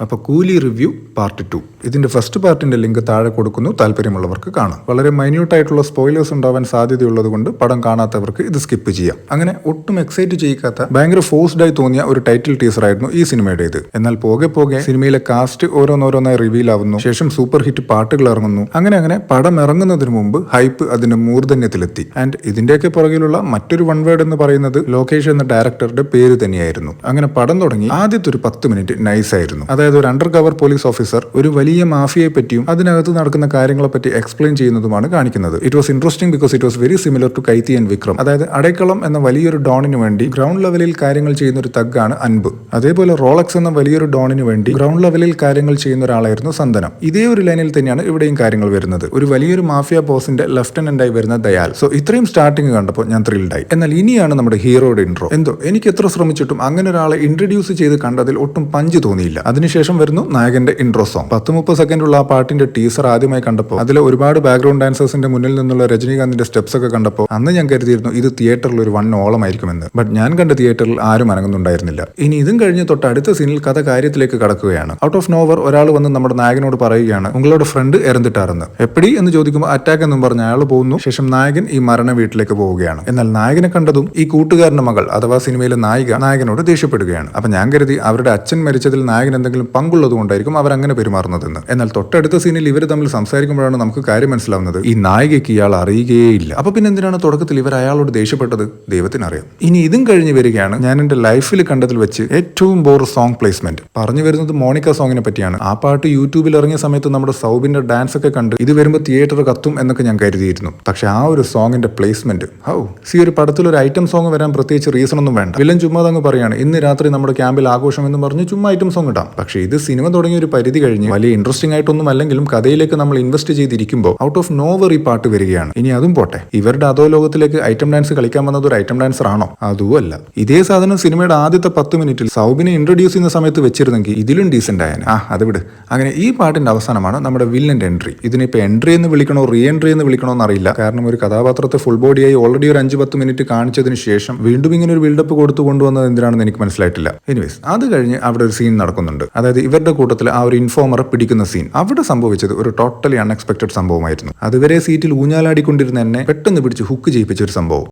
അപ്പോൾ കൂലി review part 2. ഇതിന്റെ ഫസ്റ്റ് പാർട്ടിന്റെ ലിങ്ക് താഴെ കൊടുക്കുന്നു, താല്പര്യമുള്ളവർക്ക് കാണാം. വളരെ മൈന്യൂട്ട് ആയിട്ടുള്ള സ്പോയിലേഴ്സ് ഉണ്ടാവാൻ സാധ്യതയുള്ളത് കൊണ്ട് പടം കാണാത്തവർക്ക് ഇത് സ്കിപ്പ് ചെയ്യാം. അങ്ങനെ ഒട്ടും എക്സൈറ്റ് ചെയ്യിക്കാത്ത ഭയങ്കര ഫോഴ്സ്ഡ് ആയി തോന്നിയ ഒരു ടൈറ്റിൽ ടീസർ ആയിരുന്നു ഈ സിനിമയുടെ ഇത്. എന്നാൽ പോകെ പോകെ സിനിമയിലെ കാസ്റ്റ് ഓരോന്നോരോന്നായി റിവീൽ ആവുന്നു. ശേഷം സൂപ്പർ ഹിറ്റ് പാട്ടുകൾ ഇറങ്ങുന്നു. അങ്ങനെ പടം ഇറങ്ങുന്നതിന് മുമ്പ് ഹൈപ്പ് അതിന്റെ മൂർധന്യത്തിലെത്തി. ആൻഡ് ഇതിന്റെയൊക്കെ പുറകിലുള്ള മറ്റൊരു വൺ വേർഡ് എന്ന് പറയുന്നത് ലോകേഷ് എന്ന ഡയറക്ടറുടെ പേര് തന്നെയായിരുന്നു. അങ്ങനെ പടം തുടങ്ങി ആദ്യത്തെ ഒരു 10 മിനിറ്റ് നൈസ് ആയിരുന്നു. അതായത് ഒരു അണ്ടർ കവർ പോലീസ് ഓഫീസർ ഒരു വലിയ മാഫിയയെ പറ്റിയും അതിനകത്ത് നടക്കുന്ന കാര്യങ്ങളെ പറ്റി എക്സ്പ്ലെയിൻ ചെയ്യുന്നതുമാണ് കാണിക്കുന്നത്. It was interesting because it was very similar to Kaithi and Vikram. അതായത് അടയ്ക്കളം എന്ന വലിയൊരു ഡോണിന് വേണ്ടി ഗ്രൗണ്ട് ലെവലിൽ കാര്യങ്ങൾ ചെയ്യുന്ന ഒരു തഗ്ഗാണ് അൻപ്. അതേപോലെ റോളക്സ് എന്ന വലിയൊരു ഡോണിന് വേണ്ടി ഗ്രൗണ്ട് ലെവലിൽ കാര്യങ്ങൾ ചെയ്യുന്ന ഒരാളായിരുന്നു സന്ദനം. ഇതേ ഒരു ലൈനിൽ തന്നെയാണ് ഇവിടെയും കാര്യങ്ങൾ വരുന്നത്. ഒരു വലിയൊരു മാഫിയ ബോസിന്റെ ലെഫ്റ്റനന്റായി വരുന്ന ദയാൽ. സോ ഇത്രയും സ്റ്റാർട്ടിങ് കണ്ടപ്പോൾ ഞാൻ ത്രിൽഡായി. എന്നാൽ ഇനിയാണ് നമ്മുടെ ഹീറോയുടെ ഇൻട്രോ. എന്തോ എനിക്ക് എത്ര ശ്രമിച്ചിട്ടും അങ്ങനെ ഒരാളെ ഇൻട്രൊഡ്യൂസ് ചെയ്ത് കണ്ടതിൽ ഒട്ടും പഞ്ച് തോന്നിയില്ല. അതിനുശേഷം വരുന്നു നായകന്റെ ഇൻട്രോ സോങ്. 10-30 സെക്കൻഡ് ഉള്ള ആ പാട്ടിന്റെ ടീസർ ആദ്യമായി കണ്ടപ്പോൾ അതിൽ ഒരുപാട് ബാക്ക്ഗ്രൗണ്ട് ഡാൻസേഴ്സിന്റെ മുന്നിൽ നിന്നുള്ള രജനീകാന്തിന്റെ സ്റ്റെപ്സ് ഒക്കെ കണ്ടപ്പോൾ അന്ന് ഞാൻ കരുതിയിരുന്നു ഇത് തിയേറ്ററിൽ ഒരു വൺ ഓളമായിരിക്കുമെന്ന്. ബട്ട് ഞാൻ കണ്ട തിയേറ്ററിൽ ആരും അനങ്ങുന്നുണ്ടായിരുന്നില്ല. ഇനി ഇതും കഴിഞ്ഞ് തൊട്ട് അടുത്ത സീനിൽ കഥ കാര്യത്തിലേക്ക് കടക്കുകയാണ്. ഔട്ട് ഓഫ് നോവർ ഒരാൾ വന്ന് നമ്മുടെ നായകനോട് പറയുകയാണ്, ഉങ്ങളുടെ ഫ്രണ്ട് ഇറന്നിട്ടാണെന്ന്. എപ്പടി എന്ന് ചോദിക്കുമ്പോൾ അറ്റാക്ക് എന്നും പറഞ്ഞ് അയാൾ പോകുന്നു. ശേഷം നായകൻ ഈ മരണ വീട്ടിലേക്ക് പോവുകയാണ്. എന്നാൽ നായകനെ കണ്ടതും ഈ കൂട്ടുകാരന്റെ മകൾ അഥവാ സിനിമയിലെ നായിക നായകനോട് ദേഷ്യപ്പെടുകയാണ്. അപ്പൊ ഞാൻ കരുതി അവരുടെ അച്ഛൻ മരിച്ചതിൽ നായകൻ എന്തെങ്കിലും പങ്കുള്ളത് കൊണ്ടായിരിക്കും അവരങ്ങനെ പെരുമാറുന്നതെന്ന്. എന്നാൽ തൊട്ടടുത്ത സീനിൽ ഇവർ തമ്മിൽ സംസാരിക്കുമ്പോഴാണ് നമുക്ക് കാര്യം മനസ്സിലാവുന്നത് ഈ നായികയ്ക്ക് ഇയാൾ അറിയുകയേയില്ല. അപ്പൊ പിന്നെ എന്തിനാണ് തുടക്കത്തിൽ ഇവർ അയാളോട് ദേഷ്യപ്പെട്ടത്? ദൈവത്തിനറിയാം. ഇനി ഇതും കഴിഞ്ഞ് വരികയാണ് ഞാൻ എന്റെ ലൈഫിൽ കണ്ടതിൽ വെച്ച് ഏറ്റവും ബോർ സോങ് പ്ലേസ്മെന്റ്. പറഞ്ഞു വരുന്നത് മോണിക്ക സോങ്ങിനെ പറ്റിയാണ്. ആ പാട്ട് യൂട്യൂബിൽ ഇറങ്ങിയ സമയത്ത് നമ്മുടെ സൗബിന്റെ ഡാൻസ് ഒക്കെ കണ്ട് ഇത് വരുമ്പോൾ തിയേറ്റർ കത്തും എന്നൊക്കെ ഞാൻ കരുതിയിരുന്നു. പക്ഷെ ആ ഒരു സോങ്ങിന്റെ പ്ലേസ്മെന്റ് ഒരു പടത്തിൽ ഒരു ഐറ്റം സോങ് വരാൻ പ്രത്യേകിച്ച് റീസൺ ഒന്നും വേണ്ട. വില്ലൻ ചുമ്മാ അങ്ങ് പറയാണ് ഇന്ന് രാത്രി നമ്മുടെ ക്യാമ്പിൽ ആഘോഷം എന്ന് പറഞ്ഞ് ചുമ്മാ ഐറ്റം സോങ് ഇടാം. പക്ഷേ ഇത് സിനിമ തുടങ്ങിയ ഒരു പരിധി കഴിഞ്ഞ് വലിയ ഇൻട്രസ്റ്റിംഗ് ആയിട്ടൊന്നും അല്ലെങ്കിലും കഥയിലേക്ക് നമ്മൾ ഇൻവെസ്റ്റ് ചെയ്തിരിക്കുമ്പോൾ ഔട്ട് ഓഫ് നോവർ ഈ പാട്ട് വരികയാണ്. ഇനി അതും പോട്ടെ, ഇവരുടെ അതോ ലോകത്തിലേക്ക് ഐറ്റം ഡാൻസ് കളിക്കാൻ വന്നത് ഒരു ഐറ്റം ഡാൻസർ ആണോ? അതുമല്ല. ഇതേ സാധനം സിനിമയുടെ ആദ്യത്തെ 10 മിനിറ്റിൽ സൗബിനെ ഇൻട്രൊഡ്യൂസ് ചെയ്യുന്ന സമയത്ത് വെച്ചിരുന്നെങ്കിൽ ഇതിലും ഡീസെന്റ് ആയാൻ. അത് വിട്. അങ്ങനെ ഈ പാട്ടിന്റെ അവസാനമാണ് നമ്മുടെ വില്ലന്റെ എൻട്രി. ഇതിനിപ്പോ എൻട്രി എന്ന് വിളിക്കണോ റീ എൻട്രി എന്ന് വിളിക്കണോ എന്നറിയില്ല. കാരണം ഒരു കഥാപാത്രത്തെ ഫുൾ ബോഡിയായി ഓൾറെഡി ഒരു 5-10 മിനിറ്റ് കാണിച്ചതിന് ശേഷം വീണ്ടും ഇങ്ങനെ ഒരു ബിൽഡപ്പ് കൊടുത്തു കൊണ്ടുവന്നത് എന്തിനാണെന്ന് എനിക്ക് മനസ്സിലായിട്ടില്ല. എനിവേസ്, അത് കഴിഞ്ഞ് അവിടെ ഒരു സീൻ നടക്കുന്നുണ്ട്. അതായത് ഇവരുടെ കൂട്ടത്തിൽ ആ ഒരു ഇൻഫോമറെ പിടിക്കുന്ന സീൻ. അവിടെ സംഭവിച്ചത് ഒരു ടോട്ടലി അൺഎക്സ്പെക്ടഡ് സംഭവമായിരുന്നു. അതുവരെ സീറ്റിൽ ഊഞ്ഞാലാടിക്കൊണ്ടിരുന്ന എന്നെ പെട്ടെന്ന് പിടിച്ച് ഹുക്ക് ചെയ്യിപ്പിച്ച ഒരു സംഭവം.